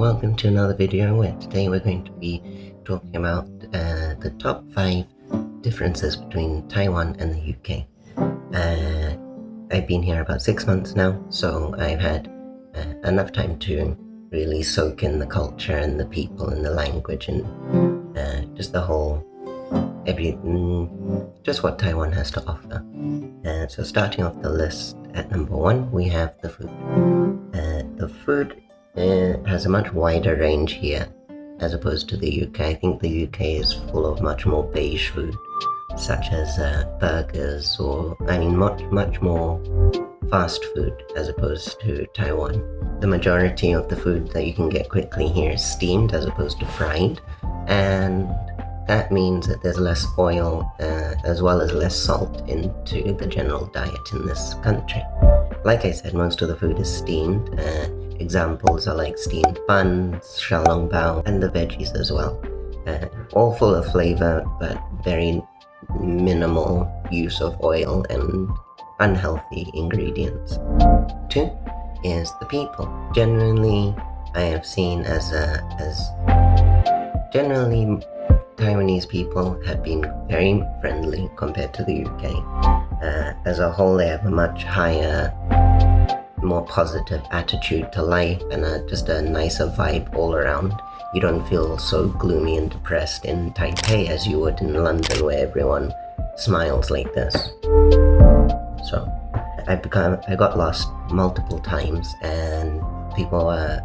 welcome to another video where today we're going to be talking about the top 5 differences between Taiwan and the UK. I've been here about 6 months now, so I've had enough time to really soak in the culture and the people and the language and just the whole just what Taiwan has to offer. So starting off the list at number 1, we have the food. The food has a much wider range here as opposed to the UK. I think the UK is full of much more beige food, such as burgers or, much more fast food as opposed to Taiwan. The majority of the food that you can get quickly here is steamed as opposed to fried, and that means that there's less oil as well as less salt into the general diet in this country. Like I said, most of the food is steamed. Examples are like steamed buns, xiaolongbao, and the veggies as well. All full of flavor, but very minimal use of oil and unhealthy ingredients. 2 is the people. Generally, I have seen generally Taiwanese people have been very friendly compared to the UK. As a whole, they have a much higher, more positive attitude to life and just a nicer vibe all around. You don't feel so gloomy and depressed in Taipei as you would in London, where everyone smiles like this. So I got lost multiple times, and people were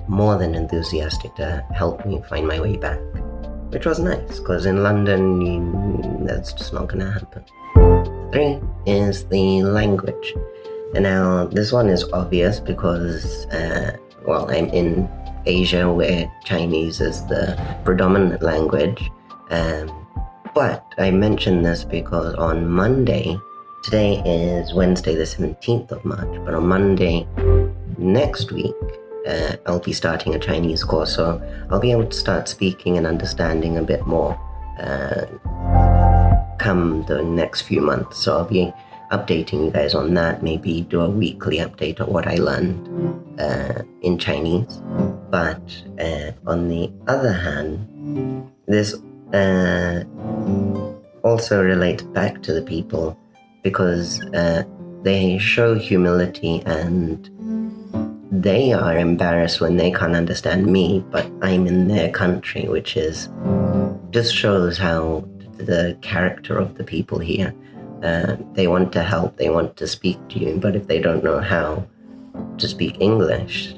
more than enthusiastic to help me find my way back, which was nice, because in London, that's just not gonna happen. 3 is the language. And now, this one is obvious because, I'm in Asia where Chinese is the predominant language. But I mention this because on Monday, today is Wednesday the 17th of March, but on Monday next week, I'll be starting a Chinese course, so I'll be able to start speaking and understanding a bit more come the next few months. So I'll be updating you guys on that, maybe do a weekly update of what I learned in Chinese. But on the other hand, this also relates back to the people, because they show humility and they are embarrassed when they can't understand me, but I'm in their country, which just shows how the character of the people here. They want to help, they want to speak to you, but if they don't know how to speak English,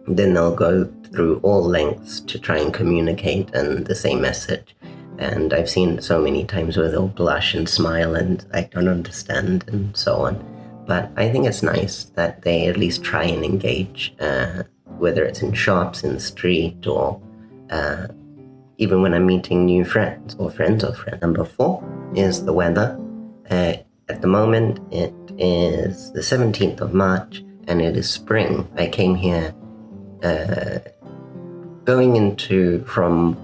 then they'll go through all lengths to try and communicate and the same message. And I've seen it so many times where they'll blush and smile and I don't understand and so on. But I think it's nice that they at least try and engage, whether it's in shops, in the street, or even when I'm meeting new friends or friends of friends. Number 4 is the weather. At the moment, it is the 17th of March and it is spring. I came here going from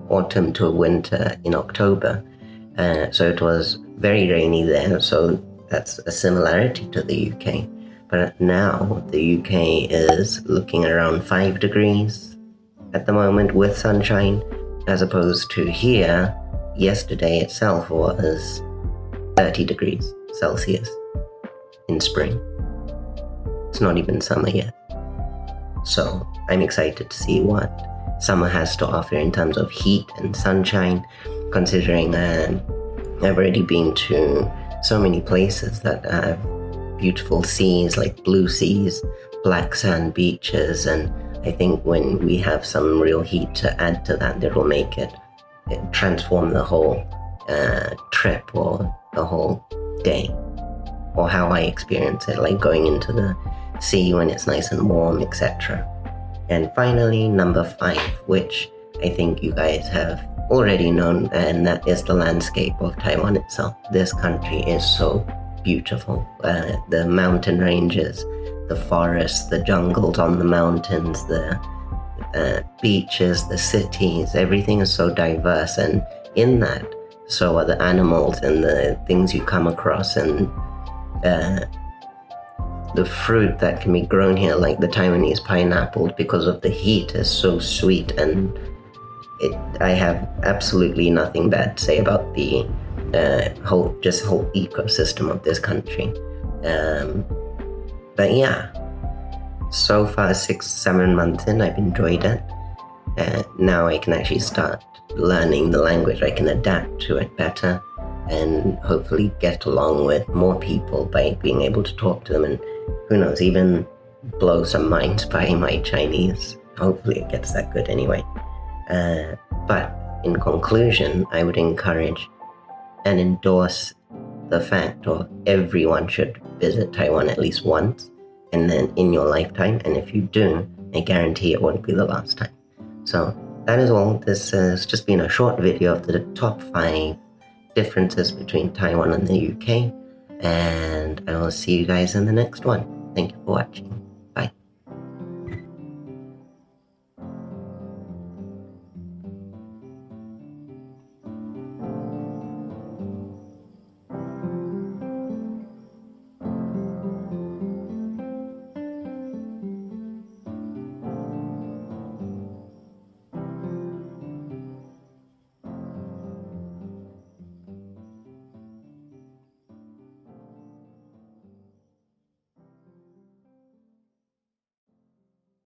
autumn to winter in October. So it was very rainy there, so that's a similarity to the UK. But now the UK is looking around 5 degrees at the moment with sunshine, as opposed to here, yesterday itself was 30 degrees Celsius in spring. It's not even summer yet. So I'm excited to see what summer has to offer in terms of heat and sunshine, considering I've already been to so many places that have beautiful seas, like blue seas, black sand beaches, and I think when we have some real heat to add to that, it will make it transform the whole trip or the whole day, or how I experience it, like going into the sea when it's nice and warm, etc. And finally, number 5, which I think you guys have already known, and that is the landscape of Taiwan itself. This country is so beautiful. The mountain ranges, the forests, the jungles on the mountains, the beaches, the cities, everything is so diverse, and in that, so are the animals and the things you come across, and the fruit that can be grown here, like the Taiwanese pineapple, because of the heat, is so sweet, and I have absolutely nothing bad to say about the whole ecosystem of this country. But yeah, so far 6-7 months in, I've enjoyed it. Now I can actually start learning the language. I can adapt to it better and hopefully get along with more people by being able to talk to them, and who knows, even blow some minds by my Chinese. Hopefully it gets that good anyway. But in conclusion, I would encourage and endorse the fact or everyone should visit Taiwan at least once, and then in your lifetime, and if you do, I guarantee it won't be the last time. So that is all. This has just been a short video of the top 5 differences between Taiwan and the UK, and I will see you guys in the next one. Thank you for watching.